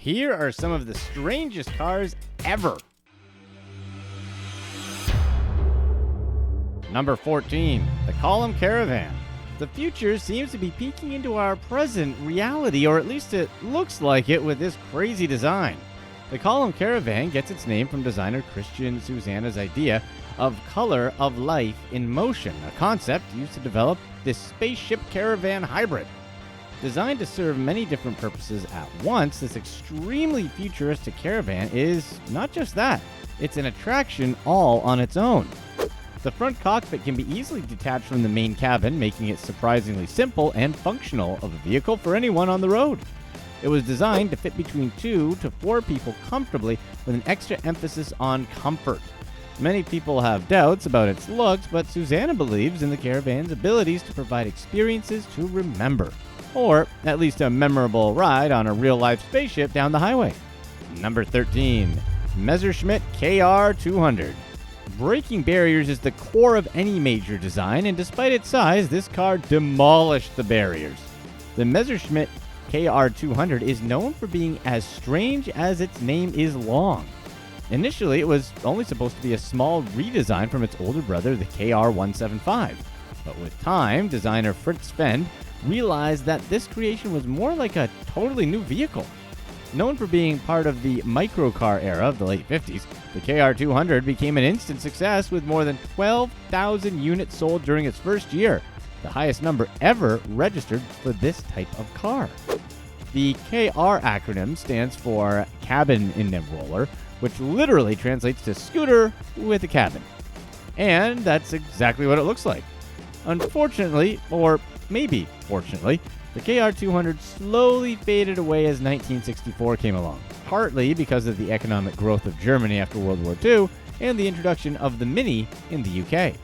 Here are some of the strangest cars ever. Number 14, the Colim Caravan. The future seems to be peeking into our present reality, or at least it looks like it with this crazy design. The Colim Caravan gets its name from designer Christian Susana's idea of color of life in motion, a concept used to develop this spaceship-caravan hybrid. Designed to serve many different purposes at once, this extremely futuristic caravan is not just that, it's an attraction all on its own. The front cockpit can be easily detached from the main cabin, making it surprisingly simple and functional of a vehicle for anyone on the road. It was designed to fit between 2 to 4 people comfortably, with an extra emphasis on comfort. Many people have doubts about its looks, but Susana believes in the caravan's abilities to provide experiences to remember, or at least a memorable ride on a real-life spaceship down the highway. Number 13, MESSERSCHMITT KR200. Breaking barriers is the core of any major design, and despite its size, this car demolished the barriers. The MESSERSCHMITT KR200 is known for being as strange as its name is long. Initially, it was only supposed to be a small redesign from its older brother, the KR175. But with time, designer Fritz Fend realized that this creation was more like a totally new vehicle. Known for being part of the microcar era of the late 50s, the KR200 became an instant success with more than 12,000 units sold during its first year, the highest number ever registered for this type of car. The KR acronym stands for Cabin in a Roller, which literally translates to scooter with a cabin. And that's exactly what it looks like. Unfortunately, or maybe fortunately, the KR200 slowly faded away as 1964 came along, partly because of the economic growth of Germany after World War II and the introduction of the Mini in the UK.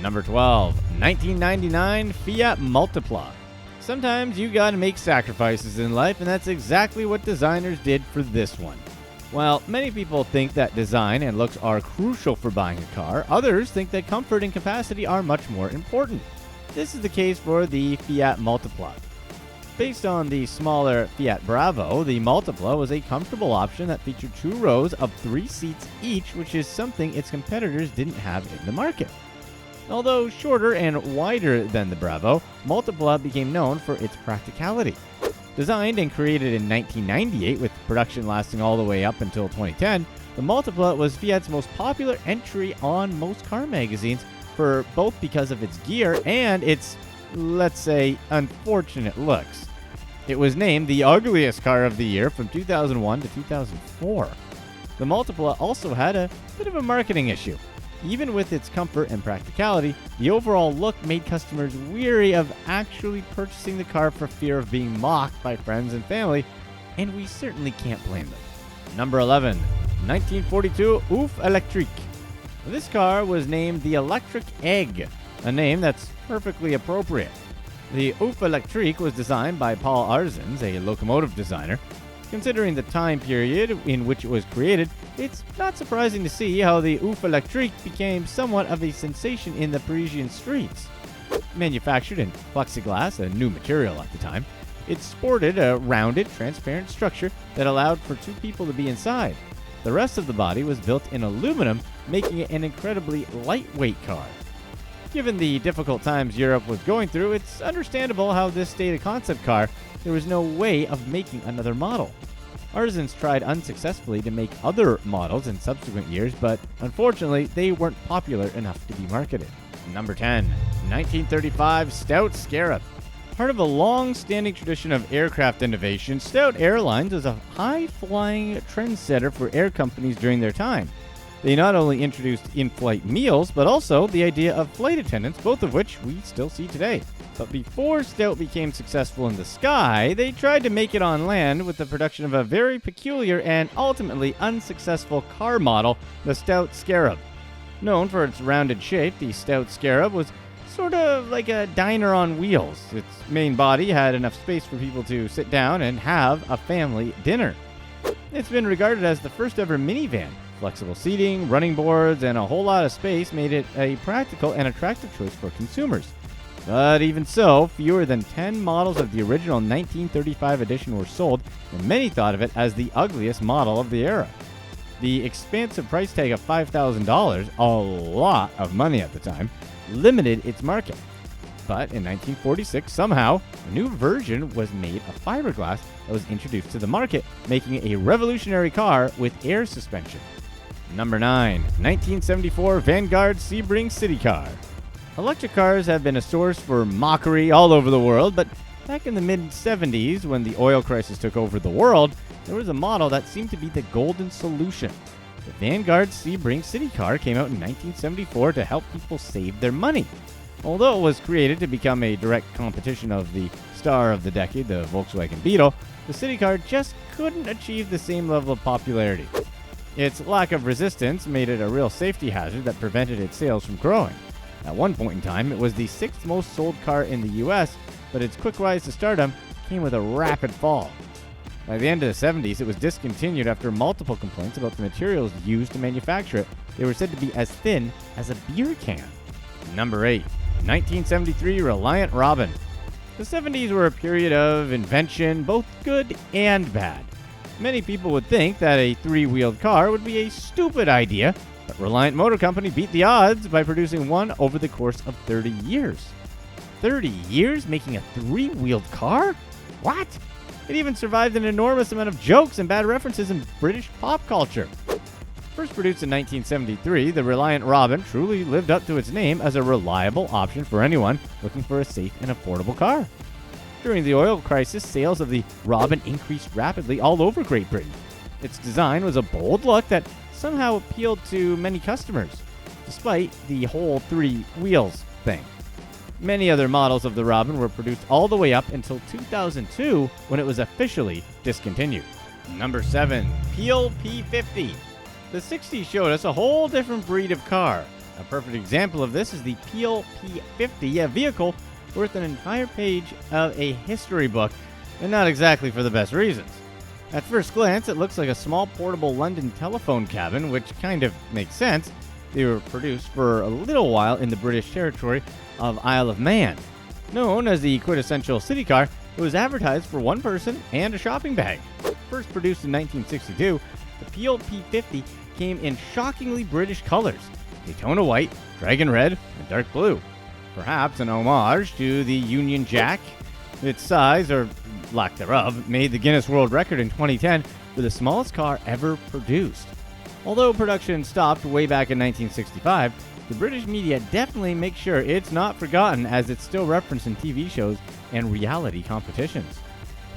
Number 12, 1999 Fiat Multipla. Sometimes you gotta make sacrifices in life, and that's exactly what designers did for this one. While many people think that design and looks are crucial for buying a car, others think that comfort and capacity are much more important. This is the case for the Fiat Multipla. Based on the smaller Fiat Bravo, the Multipla was a comfortable option that featured 2 rows of 3 seats each, which is something its competitors didn't have in the market. Although shorter and wider than the Bravo, Multipla became known for its practicality. Designed and created in 1998 with production lasting all the way up until 2010, the Multipla was Fiat's most popular entry on most car magazines, for both because of its gear and its, let's say, unfortunate looks. It was named the ugliest car of the year from 2001 to 2004. The Multipla also had a bit of a marketing issue. Even with its comfort and practicality, the overall look made customers weary of actually purchasing the car for fear of being mocked by friends and family, and we certainly can't blame them. Number 11, 1942 OEUF Électrique. This car was named the Electric Egg, a name that's perfectly appropriate. The OEUF Électrique was designed by Paul Arzens, a locomotive designer. Considering the time period in which it was created, it's not surprising to see how the OEUF Électrique became somewhat of a sensation in the Parisian streets. Manufactured in plexiglass, a new material at the time, it sported a rounded, transparent structure that allowed for 2 people to be inside. The rest of the body was built in aluminum, making it an incredibly lightweight car. Given the difficult times Europe was going through, it's understandable how this stayed a concept car. There was no way of making another model. Arzens tried unsuccessfully to make other models in subsequent years, but unfortunately, they weren't popular enough to be marketed. Number 10, 1935 STOUT SCARAB. Part of a long-standing tradition of aircraft innovation, STOUT Airlines was a high-flying trendsetter for air companies during their time. They not only introduced in-flight meals, but also the idea of flight attendants, both of which we still see today. But before STOUT became successful in the sky, they tried to make it on land with the production of a very peculiar and ultimately unsuccessful car model, the STOUT SCARAB. Known for its rounded shape, the STOUT SCARAB was sort of like a diner on wheels. Its main body had enough space for people to sit down and have a family dinner. It's been regarded as the first ever minivan. Flexible seating, running boards, and a whole lot of space made it a practical and attractive choice for consumers. But even so, fewer than 10 models of the original 1935 edition were sold, and many thought of it as the ugliest model of the era. The expansive price tag of $5,000, a lot of money at the time, limited its market. But in 1946, somehow, a new version was made of fiberglass that was introduced to the market, making it a revolutionary car with air suspension. Number 9. 1974 Vanguard-SEBRING CITICAR. Electric cars have been a source for mockery all over the world, but back in the mid-70s, when the oil crisis took over the world, there was a model that seemed to be the golden solution. The Vanguard-SEBRING CITICAR came out in 1974 to help people save their money. Although it was created to become a direct competition of the star of the decade, the Volkswagen Beetle, the CITICAR just couldn't achieve the same level of popularity. Its lack of resistance made it a real safety hazard that prevented its sales from growing. At one point in time, it was the 6th most sold car in the US, but its quick rise to stardom came with a rapid fall. By the end of the 70s, it was discontinued after multiple complaints about the materials used to manufacture it. They were said to be as thin as a beer can. Number 8. 1973 Reliant Robin. The 70s were a period of invention, both good and bad. Many people would think that a three-wheeled car would be a stupid idea, but Reliant Motor Company beat the odds by producing one over the course of 30 years. 30 years making a three-wheeled car? What? It even survived an enormous amount of jokes and bad references in British pop culture. First produced in 1973, the Reliant Robin truly lived up to its name as a reliable option for anyone looking for a safe and affordable car. During the oil crisis, sales of the Robin increased rapidly all over Great Britain. Its design was a bold look that somehow appealed to many customers, despite the whole three wheels thing. Many other models of the Robin were produced all the way up until 2002, when it was officially discontinued. Number 7. Peel P50. The 60s showed us a whole different breed of car. A perfect example of this is the Peel P50, a vehicle worth an entire page of a history book, and not exactly for the best reasons. At first glance, it looks like a small portable London telephone cabin, which kind of makes sense. They were produced for a little while in the British territory of Isle of Man. Known as the quintessential city car, it was advertised for one person and a shopping bag. First produced in 1962, the Peel P50 came in shockingly British colors: Daytona white, dragon red, and dark blue. Perhaps an homage to the Union Jack. Its size, or lack thereof, made the Guinness World Record in 2010 for the smallest car ever produced. Although production stopped way back in 1965, the British media definitely make sure it's not forgotten, as it's still referenced in TV shows and reality competitions.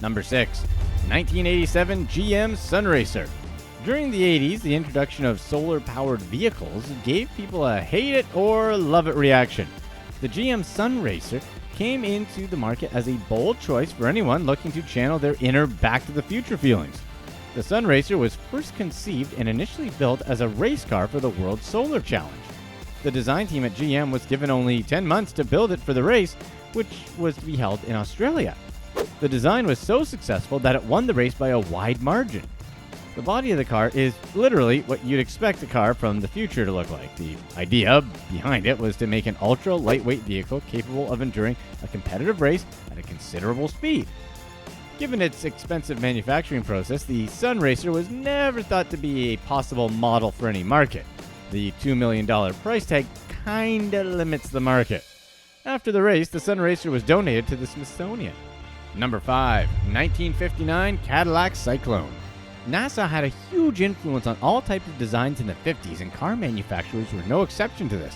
Number 6. 1987 GM SUNRAYCER. During the 80s, the introduction of solar-powered vehicles gave people a hate it or love it reaction. The GM SUNRAYCER came into the market as a bold choice for anyone looking to channel their inner Back to the Future feelings. The SUNRAYCER was first conceived and initially built as a race car for the World Solar Challenge. The design team at GM was given only 10 months to build it for the race, which was to be held in Australia. The design was so successful that it won the race by a wide margin. The body of the car is literally what you'd expect a car from the future to look like. The idea behind it was to make an ultra-lightweight vehicle capable of enduring a competitive race at a considerable speed. Given its expensive manufacturing process, the SUNRAYCER was never thought to be a possible model for any market. The $2 million price tag kinda limits the market. After the race, the SUNRAYCER was donated to the Smithsonian. Number 5. 1959 Cadillac CYCLONE. NASA had a huge influence on all types of designs in the 50s, and car manufacturers were no exception to this.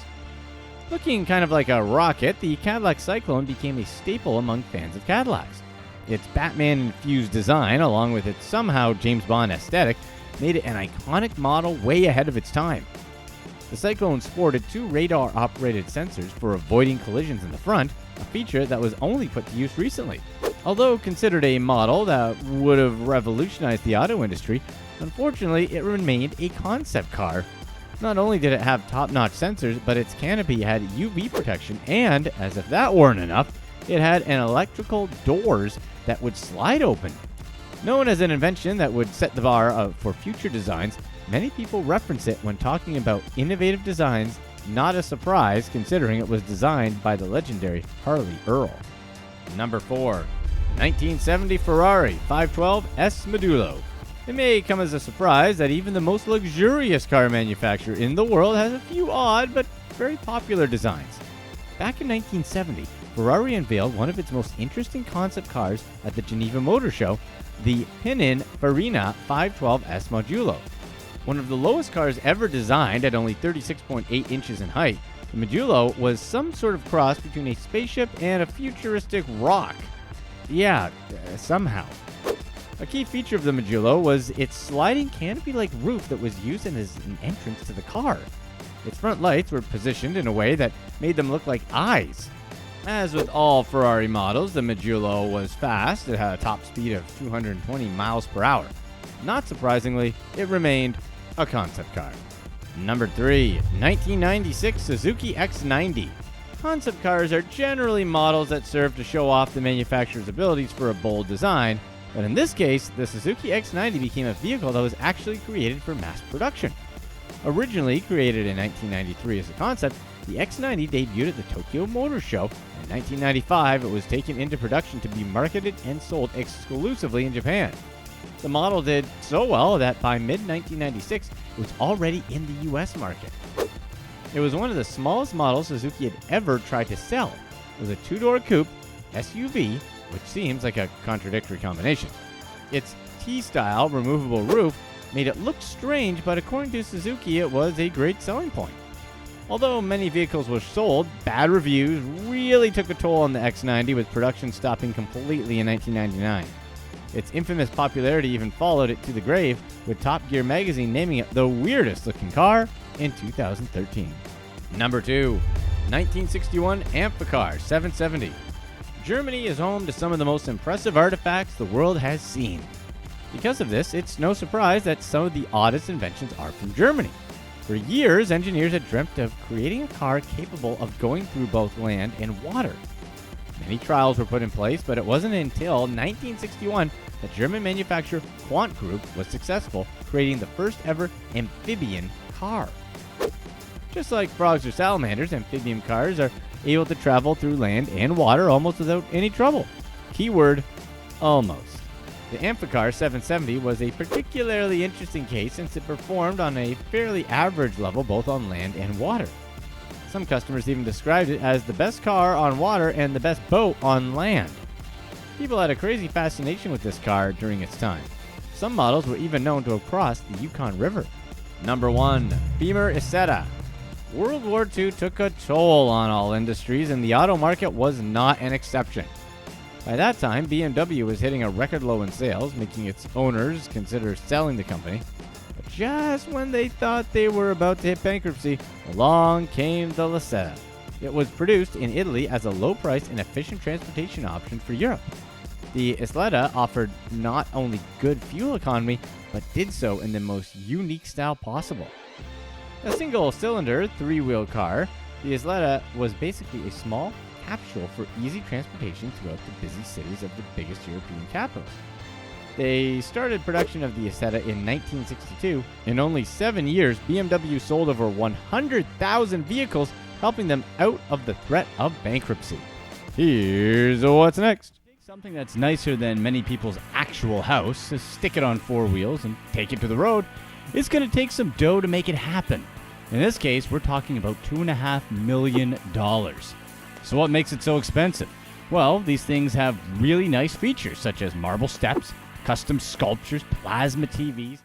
Looking kind of like a rocket, the Cadillac CYCLONE became a staple among fans of Cadillacs. Its Batman-infused design, along with its somehow James Bond aesthetic, made it an iconic model way ahead of its time. The CYCLONE sported 2 radar-operated sensors for avoiding collisions in the front, a feature that was only put to use recently. Although considered a model that would have revolutionized the auto industry, unfortunately it remained a concept car. Not only did it have top-notch sensors, but its canopy had UV protection, and, as if that weren't enough, it had an electrical doors that would slide open. Known as an invention that would set the bar for future designs, many people reference it when talking about innovative designs not a surprise considering it was designed by the legendary Harley Earl. Number 4. 1970 Ferrari 512 S Modulo. It may come as a surprise that even the most luxurious car manufacturer in the world has a few odd but very popular designs. Back in 1970, Ferrari unveiled one of its most interesting concept cars at the Geneva Motor Show, the Pininfarina 512 S Modulo. One of the lowest cars ever designed at only 36.8 inches in height, the Modulo was some sort of cross between a spaceship and a futuristic rock. Yeah, somehow. A key feature of the Modulo was its sliding canopy-like roof that was used as an entrance to the car. Its front lights were positioned in a way that made them look like eyes. As with all Ferrari models, the Modulo was fast. It had a top speed of 220 miles per hour. Not surprisingly, it remained a concept car. Number 3. 1996 Suzuki X90. Concept cars are generally models that serve to show off the manufacturer's abilities for a bold design, but in this case, the Suzuki X90 became a vehicle that was actually created for mass production. Originally created in 1993 as a concept, the X90 debuted at the Tokyo Motor Show. In 1995, it was taken into production to be marketed and sold exclusively in Japan. The model did so well that by mid-1996, it was already in the US market. It was one of the smallest models Suzuki had ever tried to sell. It was a two-door coupe SUV, which seems like a contradictory combination. Its T-style removable roof made it look strange, but according to Suzuki, it was a great selling point. Although many vehicles were sold, bad reviews really took a toll on the X90, with production stopping completely in 1999. Its infamous popularity even followed it to the grave, with Top Gear magazine naming it the weirdest looking car in 2013. Number 2. 1961 AMPHICAR 770. Germany is home to some of the most impressive artifacts the world has seen. Because of this, it's no surprise that some of the oddest inventions are from Germany. For years, engineers had dreamt of creating a car capable of going through both land and water. Many trials were put in place, but it wasn't until 1961 that German manufacturer Quant Group was successful, creating the first ever amphibian car. Just like frogs or salamanders, amphibian cars are able to travel through land and water almost without any trouble. Keyword, almost. The AMPHICAR 770 was a particularly interesting case since it performed on a fairly average level both on land and water. Some customers even described it as the best car on water and the best boat on land. People had a crazy fascination with this car during its time. Some models were even known to have crossed the Yukon River. Number 1. Beamer ISETTA. World War II took a toll on all industries, and the auto market was not an exception. By that time, BMW was hitting a record low in sales, making its owners consider selling the company. But just when they thought they were about to hit bankruptcy, along came the Isetta. It was produced in Italy as a low-priced and efficient transportation option for Europe. The Isetta offered not only good fuel economy, but did so in the most unique style possible. A single-cylinder, three-wheel car, the Isetta was basically a small capsule for easy transportation throughout the busy cities of the biggest European capitals. They started production of the Isetta in 1962. In only 7 years, BMW sold over 100,000 vehicles, helping them out of the threat of bankruptcy. Here's what's next. Something that's nicer than many people's actual house, stick it on 4 wheels and take it to the road. It's going to take some dough to make it happen. In this case, we're talking about $2.5 million. So what makes it so expensive? Well, these things have really nice features such as marble steps, custom sculptures, plasma TVs,